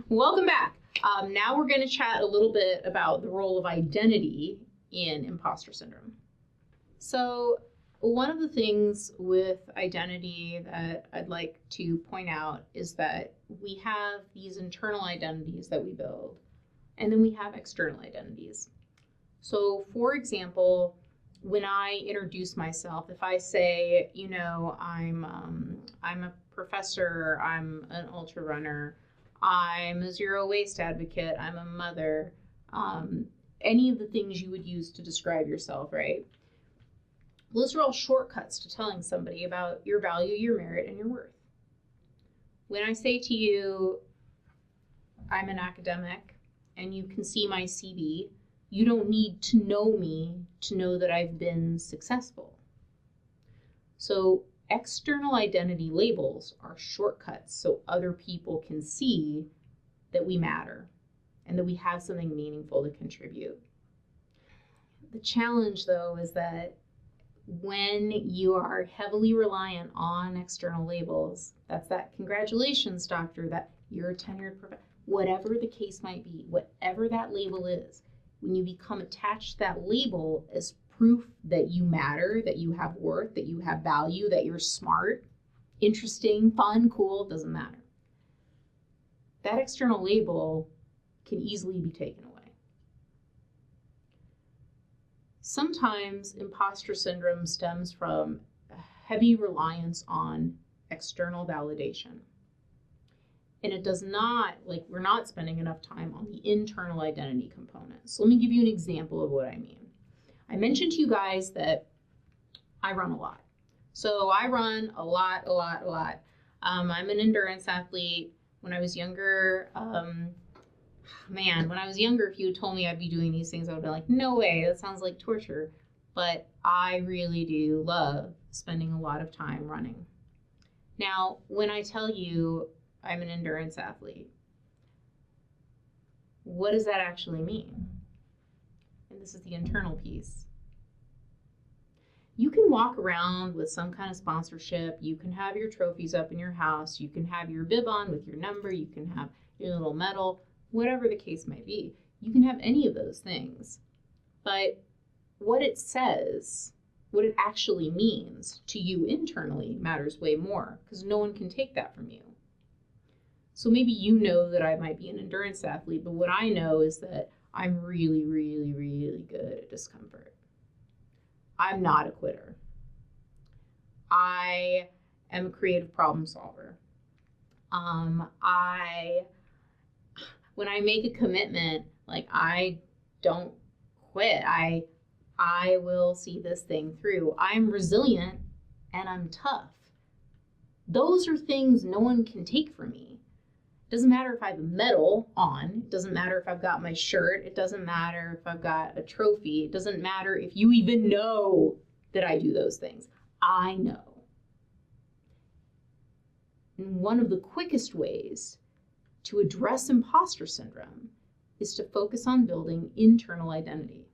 Welcome back. Now we're going to chat a little bit about the role of identity in imposter syndrome. So one of the things with identity that I'd like to point out is that we have these internal identities that we build, and then we have external identities. So for example, when I introduce myself, if I say, I'm a professor, I'm an ultra runner, I'm a zero waste advocate, I'm a mother, any of the things you would use to describe yourself, right? Those are all shortcuts to telling somebody about your value, your merit, and your worth. When I say to you, I'm an academic, and you can see my CV, you don't need to know me to know that I've been successful. So external identity labels are shortcuts so other people can see that we matter and that we have something meaningful to contribute. The challenge, though, is that when you are heavily reliant on external labels, that's that congratulations, doctor, that you're a tenured professor, whatever the case might be, whatever that label is, when you become attached to that label as proof that you matter, that you have worth, that you have value, that you're smart, interesting, fun, cool, doesn't matter. That external label can easily be taken away. Sometimes imposter syndrome stems from a heavy reliance on external validation. And it does not, we're not spending enough time on the internal identity component. So let me give you an example of what I mean. I mentioned to you guys that I run a lot. So I run a lot. I'm an endurance athlete. When I was younger, if you had told me I'd be doing these things, I would have been like, no way, that sounds like torture. But I really do love spending a lot of time running. Now, when I tell you I'm an endurance athlete, what does that actually mean? And this is the internal piece. You can walk around with some kind of sponsorship. You can have your trophies up in your house. You can have your bib on with your number. You can have your little medal, whatever the case might be. You can have any of those things. But what it says, what it actually means to you internally matters way more, because no one can take that from you. So maybe you know that I might be an endurance athlete, but what I know is that I'm really, really, really good at discomfort. I'm not a quitter. I am a creative problem solver. When I make a commitment, I don't quit. I will see this thing through. I'm resilient and I'm tough. Those are things no one can take from me. It doesn't matter if I have a medal on. It doesn't matter if I've got my shirt. It doesn't matter if I've got a trophy. It doesn't matter if you even know that I do those things. I know. And one of the quickest ways to address imposter syndrome is to focus on building internal identity.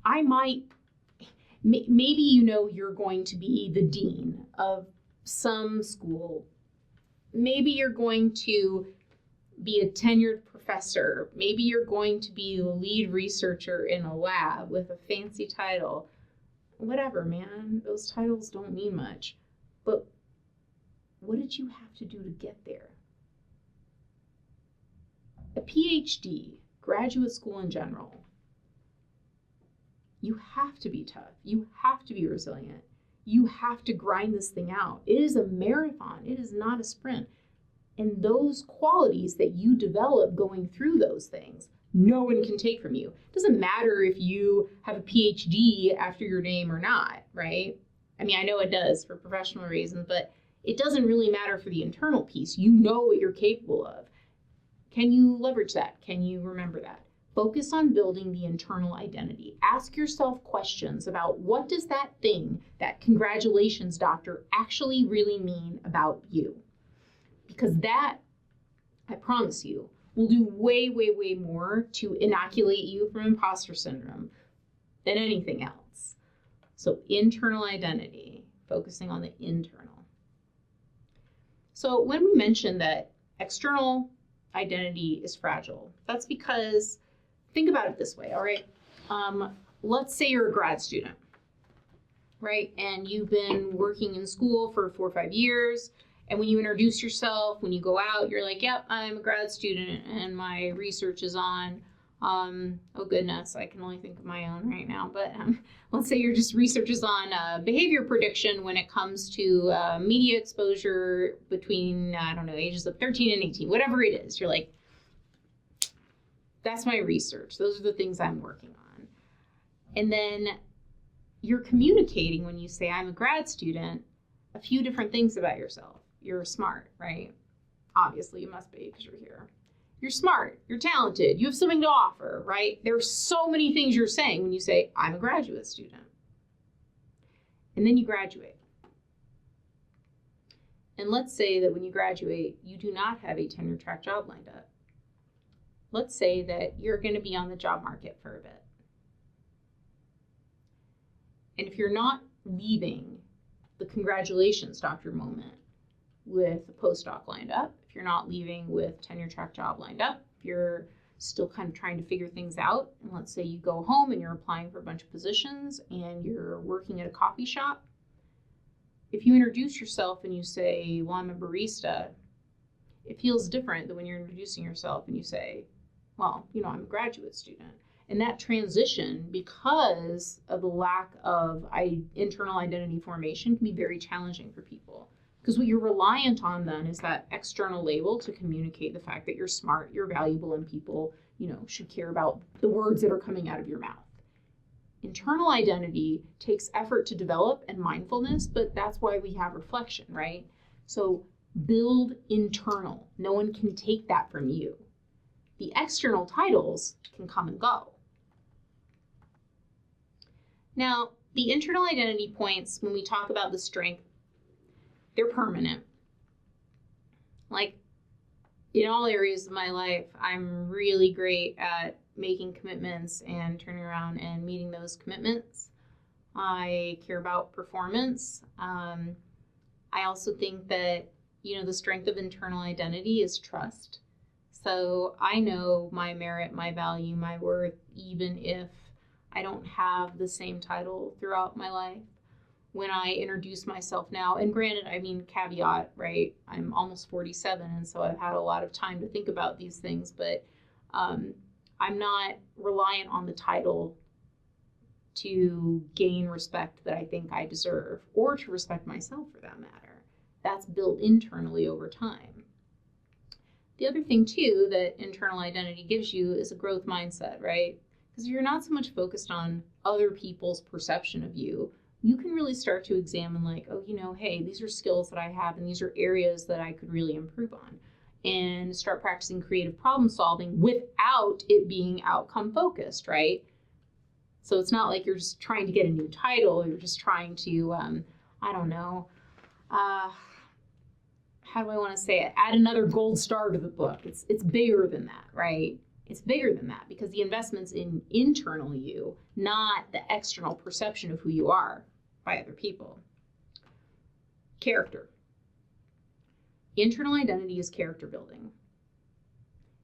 Maybe you're going to be the dean of some school. Maybe you're going to be a tenured professor. Maybe you're going to be the lead researcher in a lab with a fancy title. Whatever, man. Those titles don't mean much. But what did you have to do to get there? A PhD, graduate school in general, you have to be tough. You have to be resilient. You have to grind this thing out. It is a marathon. It is not a sprint. And those qualities that you develop going through those things, no one can take from you. It doesn't matter if you have a PhD after your name or not, right? I mean, I know it does for professional reasons, but it doesn't really matter for the internal piece. You know what you're capable of. Can you leverage that? Can you remember that? Focus on building the internal identity. Ask yourself questions about what does that thing, that congratulations doctor, actually really mean about you? Because that, I promise you, will do way, way, way more to inoculate you from imposter syndrome than anything else. So internal identity, focusing on the internal. So when we mentioned that external identity is fragile. That's because, think about it this way, all right? Let's say you're a grad student, right? And you've been working in school for 4 or 5 years. And when you introduce yourself, when you go out, you're like, yep, I'm a grad student and my research is on, oh goodness, I can only think of my own right now. But let's say your just research is on behavior prediction when it comes to media exposure between, I don't know, ages of 13 and 18, whatever it is. You're like, that's my research. Those are the things I'm working on. And then you're communicating when you say I'm a grad student, a few different things about yourself. You're smart, right? Obviously, you must be because you're here. You're smart. You're talented. You have something to offer, right? There's so many things you're saying when you say, I'm a graduate student. And then you graduate. And let's say that when you graduate, you do not have a tenure track job lined up. Let's say that you're going to be on the job market for a bit. And if you're not leaving the congratulations, doctor moment with a postdoc lined up, if you're not leaving with tenure track job lined up, if you're still kind of trying to figure things out, and let's say you go home and you're applying for a bunch of positions and you're working at a coffee shop, if you introduce yourself and you say, well, I'm a barista, it feels different than when you're introducing yourself and you say, well, you know, I'm a graduate student. And that transition, because of the lack of internal identity formation, can be very challenging for people. Because what you're reliant on then is that external label to communicate the fact that you're smart, you're valuable, and people, you know, should care about the words that are coming out of your mouth. Internal identity takes effort to develop and mindfulness, but that's why we have reflection, right? So build internal. No one can take that from you. The external titles can come and go. Now, the internal identity points, when we talk about the strength, they're permanent. Like, in all areas of my life, I'm really great at making commitments and turning around and meeting those commitments. I care about performance. I also think that, you know, the strength of internal identity is trust. So I know my merit, my value, my worth, even if I don't have the same title throughout my life. When I introduce myself now, and granted, I mean, caveat, right? I'm almost 47, and so I've had a lot of time to think about these things, but I'm not reliant on the title to gain respect that I think I deserve, or to respect myself for that matter. That's built internally over time. The other thing, too, that internal identity gives you is a growth mindset, right? Because if you're not so much focused on other people's perception of you, you can really start to examine like, oh, you know, hey, these are skills that I have and these are areas that I could really improve on, and start practicing creative problem solving without it being outcome focused, right? So it's not like you're just trying to get a new title. You're just trying to, I don't know, how do I want to say it? Add another gold star to the book. It's bigger than that, right? It's bigger than that because the investment's in internal you, not the external perception of who you are by other people. Character. Internal identity is character building.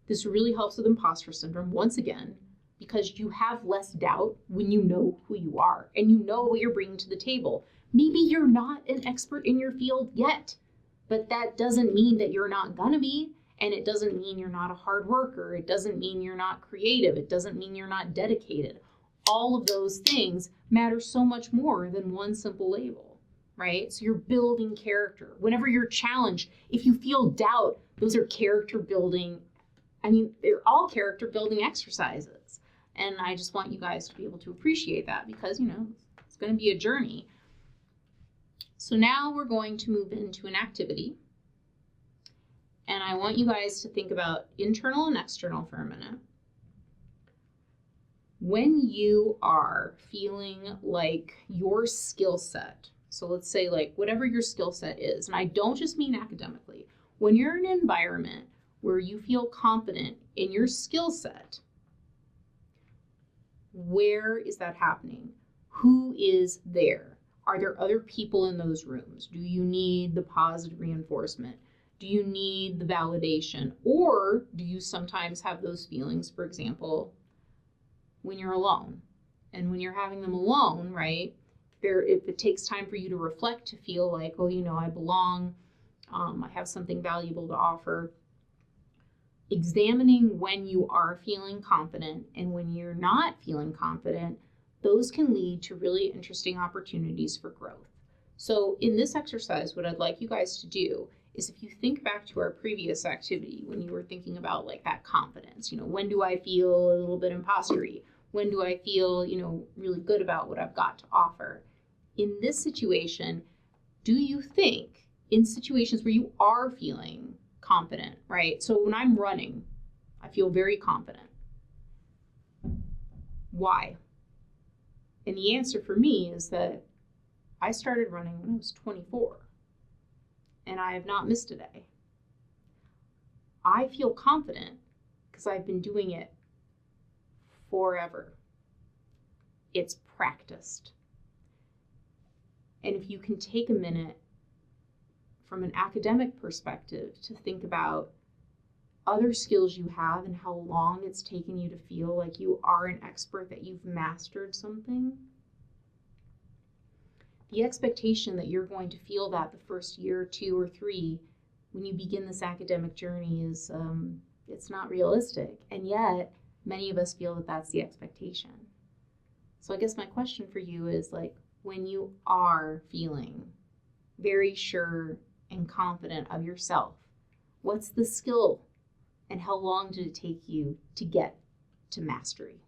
This really helps with imposter syndrome, once again, because you have less doubt when you know who you are and you know what you're bringing to the table. Maybe you're not an expert in your field yet, but that doesn't mean that you're not gonna be. And it doesn't mean you're not a hard worker. It doesn't mean you're not creative. It doesn't mean you're not dedicated. All of those things matter so much more than one simple label, right? So you're building character. Whenever you're challenged, if you feel doubt, those are character building. I mean, they're all character building exercises. And I just want you guys to be able to appreciate that because, you know, it's going to be a journey. So now we're going to move into an activity. And I want you guys to think about internal and external for a minute. When you are feeling like your skill set, so let's say like whatever your skill set is, and I don't just mean academically, when you're in an environment where you feel confident in your skill set, where is that happening? Who is there? Are there other people in those rooms? Do you need the positive reinforcement? Do you need the validation? Or do you sometimes have those feelings, for example, when you're alone? And when you're having them alone, right, if it takes time for you to reflect, to feel like, oh, I belong, I have something valuable to offer, examining when you are feeling confident and when you're not feeling confident, those can lead to really interesting opportunities for growth. So in this exercise, what I'd like you guys to do is, if you think back to our previous activity, when you were thinking about like that confidence, when do I feel a little bit imposter-y? When do I feel, really good about what I've got to offer? In this situation, do you think in situations where you are feeling confident, right? So when I'm running, I feel very confident. Why? And the answer for me is that I started running when I was 24, and I have not missed a day. I feel confident because I've been doing it forever. It's practiced. And if you can take a minute from an academic perspective to think about other skills you have and how long it's taken you to feel like you are an expert, that you've mastered something, the expectation that you're going to feel that the first year, 2 or 3, when you begin this academic journey is, it's not realistic. And yet, many of us feel that that's the expectation. So I guess my question for you is, like, when you are feeling very sure and confident of yourself, what's the skill and how long did it take you to get to mastery?